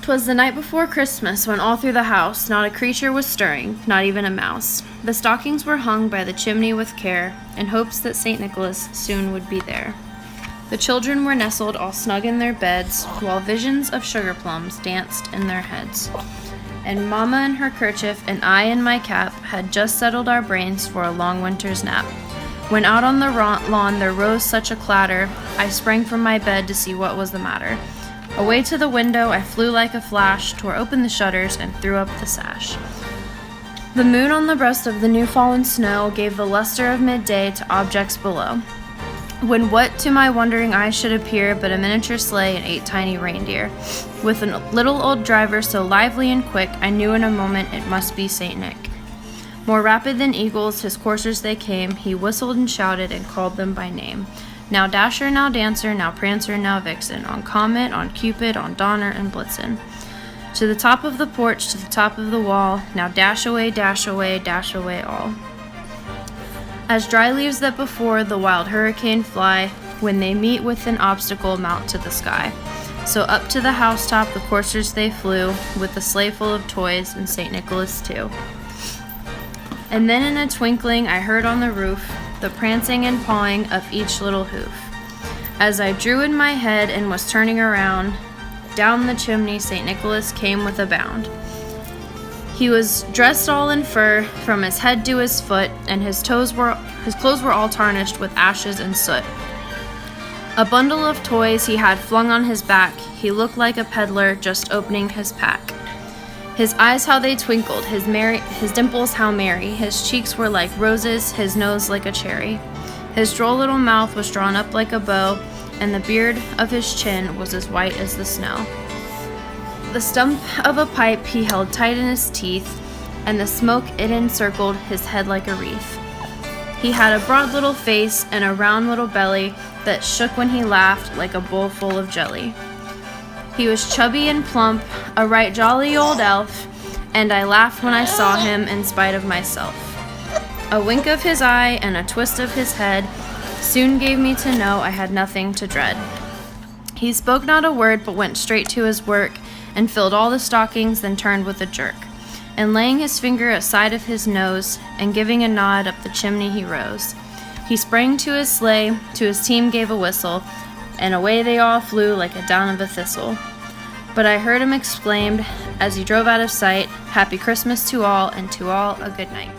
'Twas the night before Christmas, when all through the house not a creature was stirring, not even a mouse. The stockings were hung by the chimney with care, in hopes that St. Nicholas soon would be there. The children were nestled all snug in their beds, while visions of sugar plums danced in their heads. And Mamma in her kerchief and I in my cap had just settled our brains for a long winter's nap. When out on the lawn there rose such a clatter, I sprang from my bed to see what was the matter. Away to the window I flew like a flash, tore open the shutters, and threw up the sash. The moon on the breast of the new-fallen snow gave the luster of midday to objects below, when what to my wondering eyes should appear but a miniature sleigh and 8 tiny reindeer, with a little old driver so lively and quick, I knew in a moment it must be St. Nick. More rapid than eagles, his coursers they came, he whistled and shouted and called them by name. Now Dasher, now Dancer, now Prancer, now Vixen, on Comet, on Cupid, on Donner, and Blitzen. To the top of the porch, to the top of the wall, now dash away, dash away, dash away all. As dry leaves that before the wild hurricane fly, when they meet with an obstacle mount to the sky. So up to the housetop the coursers they flew, with the sleigh full of toys and St. Nicholas too. And then in a twinkling I heard on the roof the prancing and pawing of each little hoof. As I drew in my head and was turning around, down the chimney St. Nicholas came with a bound. He was dressed all in fur from his head to his foot, and his clothes were all tarnished with ashes and soot. A bundle of toys he had flung on his back. He looked like a peddler just opening his pack. His eyes how they twinkled, his dimples how merry, his cheeks were like roses, his nose like a cherry. His droll little mouth was drawn up like a bow, and the beard of his chin was as white as the snow. The stump of a pipe he held tight in his teeth, and the smoke it encircled his head like a wreath. He had a broad little face and a round little belly that shook when he laughed like a bowl full of jelly. He was chubby and plump, a right jolly old elf, and I laughed when I saw him in spite of myself. A wink of his eye and a twist of his head soon gave me to know I had nothing to dread. He spoke not a word, but went straight to his work, and filled all the stockings, then turned with a jerk. And laying his finger aside of his nose, and giving a nod up the chimney he rose. He sprang to his sleigh, to his team gave a whistle, and away they all flew like a down of a thistle. But I heard him exclaimed, as he drove out of sight, Happy Christmas to all, and to all a good night.